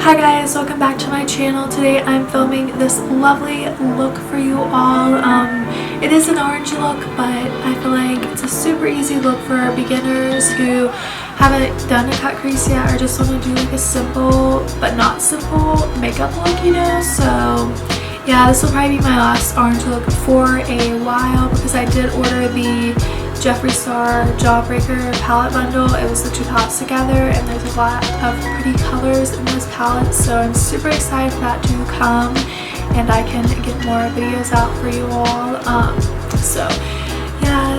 Hi guys, welcome back to my channel. Today I'm filming this lovely look for you all. It is an orange look, but I feel like it's a super easy look for beginners who haven't done a cut crease yet or just want to do like a simple but not simple makeup look, you know. So yeah, this will probably be my last orange look for a while because I did order the Jeffree Star Jawbreaker palette bundle. It was the two palettes together, and there's a lot of pretty colors in those palettes, so I'm super excited for that to come and I can get more videos out for you all. So yeah,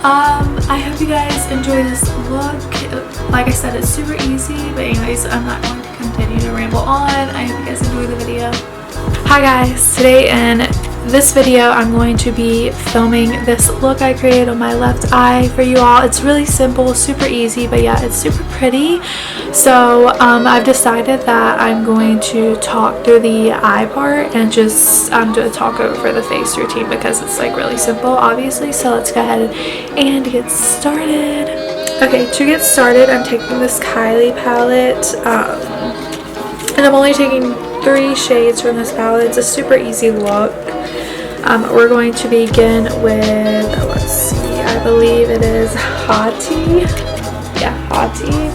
I hope you guys enjoy this look. Like I said, it's super easy, but anyways, I'm not going to continue to ramble on. I hope you guys enjoy the video. Hi guys, today in this video I'm going to be filming this look I created on my left eye for you all. It's really simple, super easy, but yeah, it's super pretty. So I've decided that I'm going to talk through the eye part and just do a talk over the face routine because it's like really simple, obviously. So let's go ahead and get started. Okay, to get started, I'm taking this Kylie palette and I'm only taking 3 shades from this palette. It's a super easy look. We're going to begin with, let's see, I believe it is Hottie. Yeah, Hottie.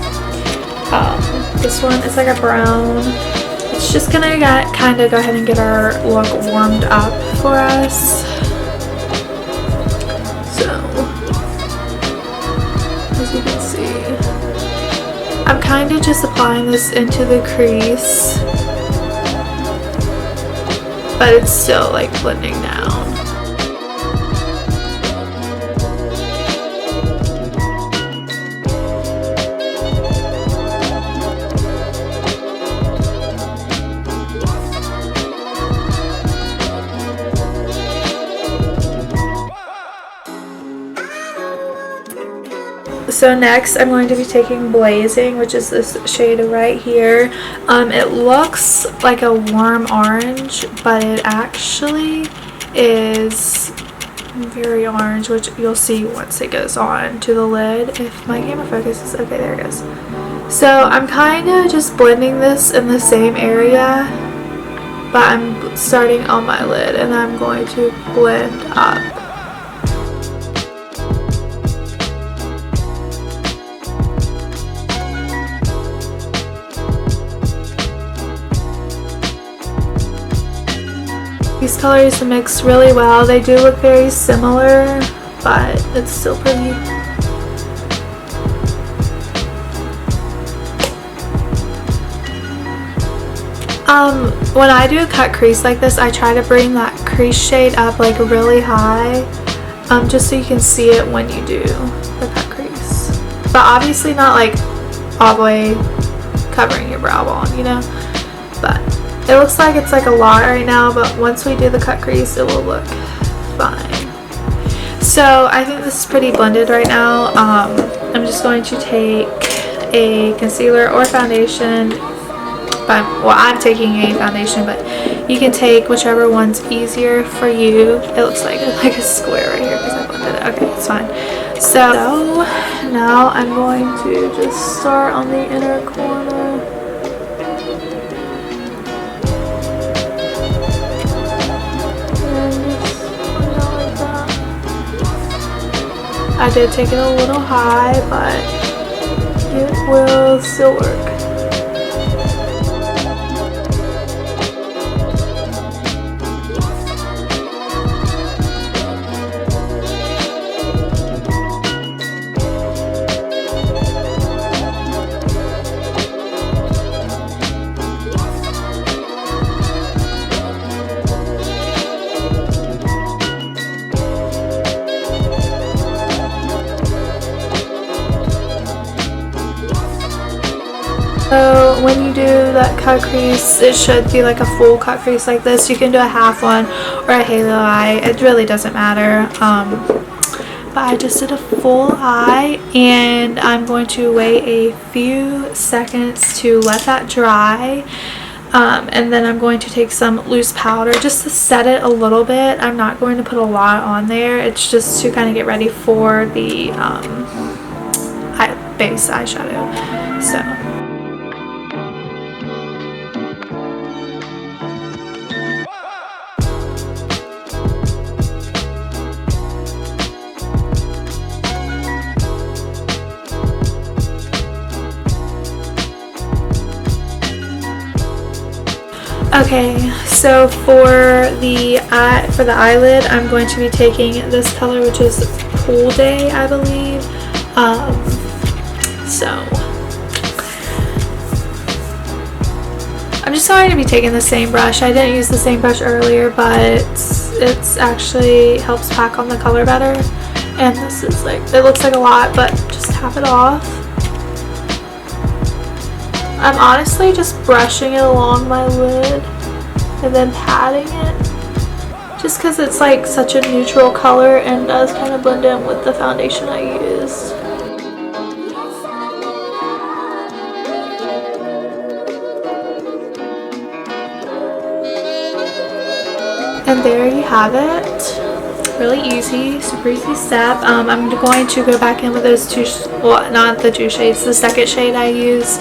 This one is like a brown. It's just gonna kind of go ahead and get our look warmed up for us. So, as you can see, I'm kind of just applying this into the crease, but it's still like blending down. So next I'm going to be taking Blazing, which is this shade right here. It looks like a warm orange, but it actually is very orange, which you'll see once it goes on to the lid. If my camera focuses, okay, there it goes. So I'm kind of just blending this in the same area, but I'm starting on my lid and I'm going to blend up. These colors mix really well. They do look very similar, but it's still pretty. When I do a cut crease like this, I try to bring that crease shade up like really high, just so you can see it when you do the cut crease. But obviously not like all the way covering your brow bone, you know? But it looks like it's like a lot right now, but once we do the cut crease, it will look fine. So I think this is pretty blended right now. I'm just going to take a concealer or foundation. Well, I'm taking a foundation, but you can take whichever one's easier for you. It looks like a square right here because I blended it. Okay, it's fine. So now I'm going to just start on the inner corner. I did take it a little high, but it will still work. So when you do that cut crease, it should be like a full cut crease like this. You can do a half one or a halo eye. It really doesn't matter. But I just did a full eye, and I'm going to wait a few seconds to let that dry. And then I'm going to take some loose powder just to set it a little bit. I'm not going to put a lot on there. It's just to kind of get ready for the base eyeshadow. So Okay, so for the eyelid, I'm going to be taking this color, which is Pool Day, I believe. So I'm just going to be taking the same brush. I didn't use the same brush earlier, but it's actually helps pack on the color better. And this is like, it looks like a lot, but just tap it off. I'm honestly just brushing it along my lid and then patting it, just because it's like such a neutral color and does kind of blend in with the foundation I used. And there you have it. Really easy, super easy step. I'm going to go back in with those two, well, not the two shades, the second shade I used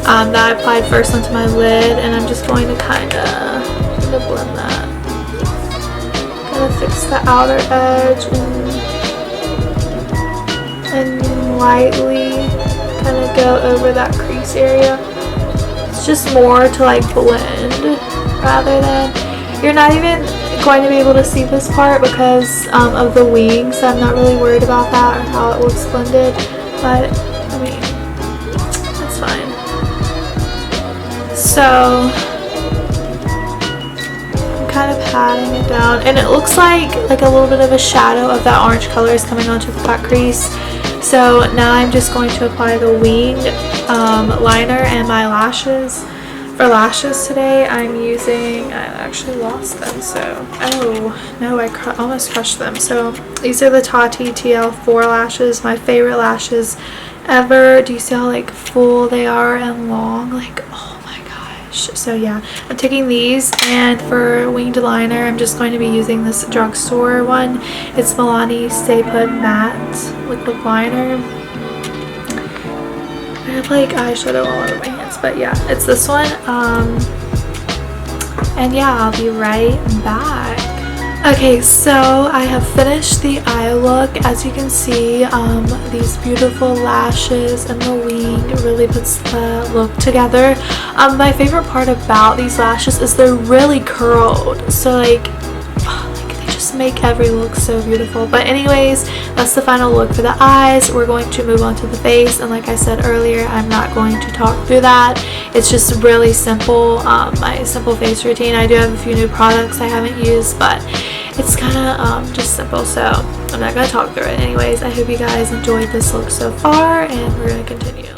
that I applied first onto my lid, and I'm just going to kind of blend that. Kind of fix the outer edge and lightly kind of go over that crease area. It's just more to like blend rather than, you're not even going to be able to see this part because of the wings. I'm not really worried about that or how it looks blended, but I mean, that's fine. So I'm kind of patting it down, and it looks like a little bit of a shadow of that orange color is coming onto the flat crease. So now I'm just going to apply the wing liner and my lashes. For lashes today, I'm using, I actually lost them, so, oh no, I almost crushed them. So these are the Tati TL4 lashes, my favorite lashes ever. Do you see how like full they are and long? Like, oh my gosh. So yeah, I'm taking these, and for winged liner, I'm just going to be using this drugstore one. It's Milani Stay Put Matte Liquid Liner. I have like eyeshadow all over my hands, but yeah, it's this one. And yeah, I'll be right back. Okay, so I have finished the eye look. As you can see, these beautiful lashes and the wing really puts the look together. My favorite part about these lashes is they're really curled, so like they just make every look so beautiful. But anyways, that's the final look for the eyes. We're going to move on to the face, and like I said earlier, I'm not going to talk through that. It's just really simple, my simple face routine. I do have a few new products I haven't used, but it's kind of just simple, so I'm not going to talk through it. Anyways, I hope you guys enjoyed this look so far, and we're going to continue.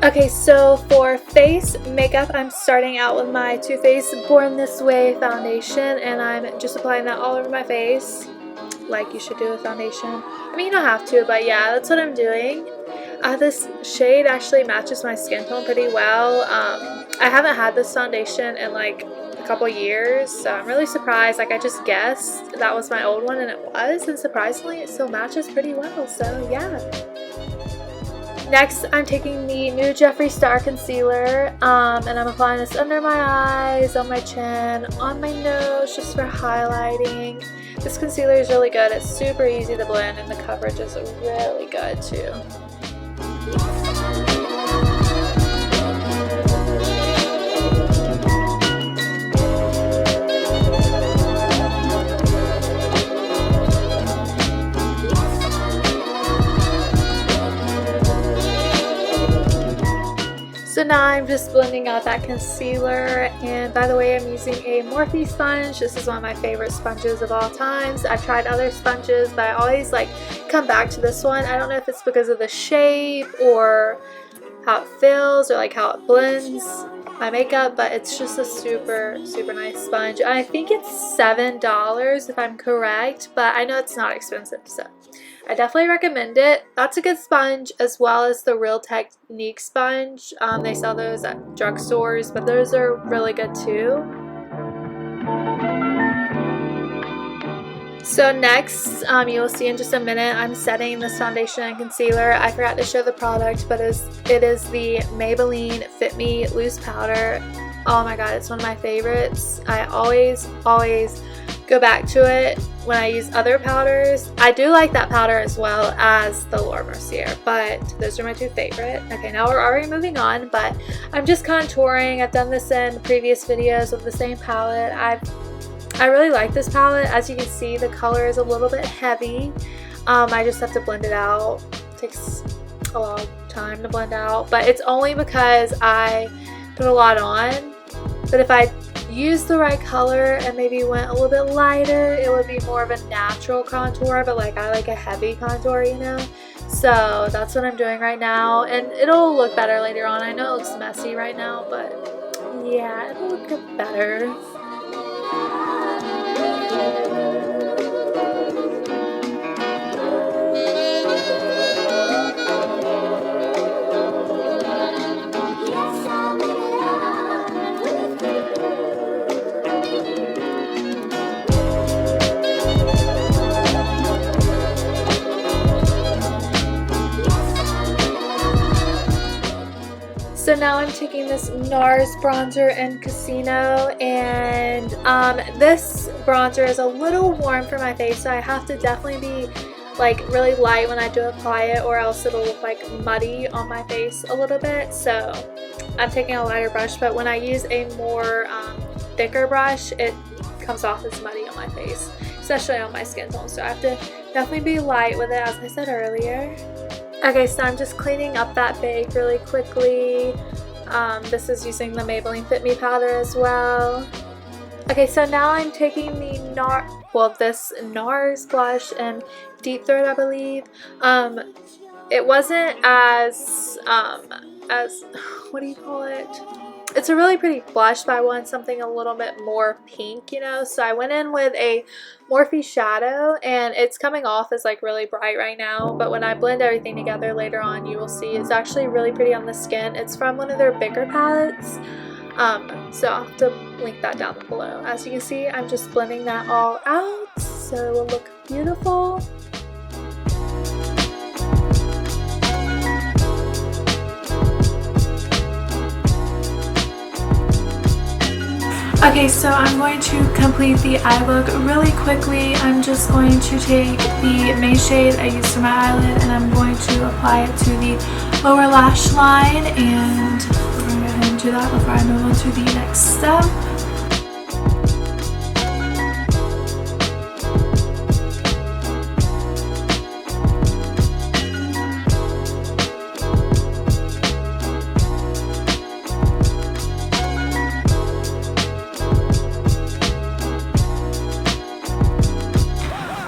Okay, so for face makeup, I'm starting out with my Too Faced Born This Way foundation, and I'm just applying that all over my face, like you should do with foundation. I mean, you don't have to, but yeah, that's what I'm doing. This shade actually matches my skin tone pretty well. I haven't had this foundation in like a couple years, so I'm really surprised. Like, I just guessed that was my old one, and it was, and surprisingly it still matches pretty well, so yeah. Next, I'm taking the new Jeffree Star concealer, and I'm applying this under my eyes, on my chin, on my nose, just for highlighting. This concealer is really good. It's super easy to blend, and the coverage is really good too. So now I'm just blending out that concealer, and by the way, I'm using a Morphe sponge. This is one of my favorite sponges of all times. I've tried other sponges, but I always like come back to this one. I don't know if it's because of the shape or how it feels or like how it blends my makeup, but it's just a super nice sponge. I think it's $7 if I'm correct, but I know it's not expensive, so I definitely recommend it. That's a good sponge, as well as the Real Technique sponge. They sell those at drugstores, but those are really good too. So next, you will see in just a minute, I'm setting this foundation and concealer. I forgot to show the product, but it is the Maybelline Fit Me Loose Powder. Oh my god, it's one of my favorites. I always go back to it when I use other powders. I do like that powder as well as the Laura Mercier, but those are my two favorite. Okay, now we're already moving on, but I'm just contouring. I've done this in previous videos with the same palette. I really like this palette. As you can see, the color is a little bit heavy. I just have to blend it out. It takes a long time to blend out, but it's only because I put a lot on. But if I use the right color and maybe went a little bit lighter, it would be more of a natural contour, but like I like a heavy contour, you know? So that's what I'm doing right now, and it'll look better later on. I know it looks messy right now, but yeah, it'll look better. So now I'm taking this NARS bronzer in Casino, and this bronzer is a little warm for my face, so I have to definitely be like really light when I do apply it, or else it'll look like muddy on my face a little bit. So I'm taking a lighter brush, but when I use a more thicker brush, it comes off as muddy on my face, especially on my skin tone. So I have to definitely be light with it, as I said earlier. Okay, so I'm just cleaning up that bag really quickly. This is using the Maybelline Fit Me powder as well. Okay, so now I'm taking the this NARS blush in Deep Throat, I believe. It wasn't as what do you call it? It's a really pretty blush, but I want something a little bit more pink, you know? So I went in with a Morphe shadow, and it's coming off as like really bright right now, but when I blend everything together later on, you will see it's actually really pretty on the skin. It's from one of their bigger palettes, so I'll have to link that down below. As you can see, I'm just blending that all out so it will look beautiful. Okay, so I'm going to complete the eye look really quickly. I'm just going to take the main shade I used for my eyelid, and I'm going to apply it to the lower lash line, and we're going to go ahead and do that before I move on to the next step.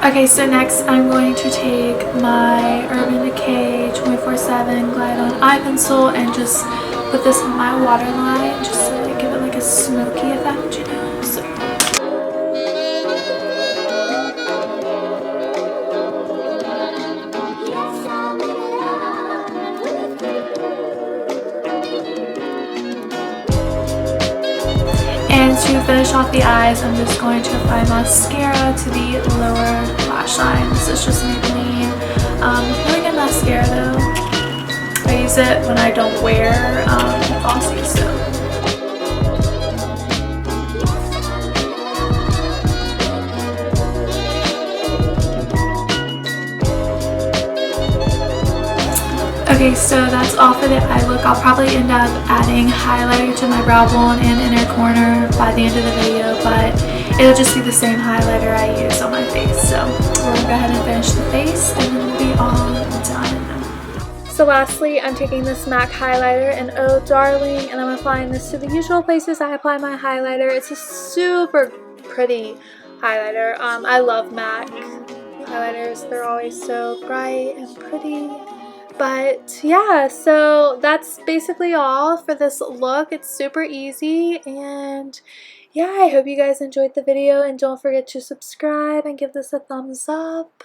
Okay, so next I'm going to take my Urban Decay 24/7 Glide On Eye Pencil and just put this on my waterline just to like give it like a smoky effect, you know? So. And to finish off the eyes, I'm just going to apply mascara to the lower lash line. This is just Maybelline. Really good mascara though. I use it when I don't wear glossy, so. Okay, so that's all for the eye look. I'll probably end up adding highlighter to my brow bone and inner corner by the end of the video, but it'll just be the same highlighter I use on my face. So we're gonna go ahead and finish the face, and then we'll be all done. So lastly, I'm taking this MAC highlighter in Oh Darling, and I'm applying this to the usual places I apply my highlighter. It's a super pretty highlighter. I love MAC highlighters. They're always so bright and pretty. But yeah, so that's basically all for this look. It's super easy, and yeah, I hope you guys enjoyed the video, and don't forget to subscribe and give this a thumbs up.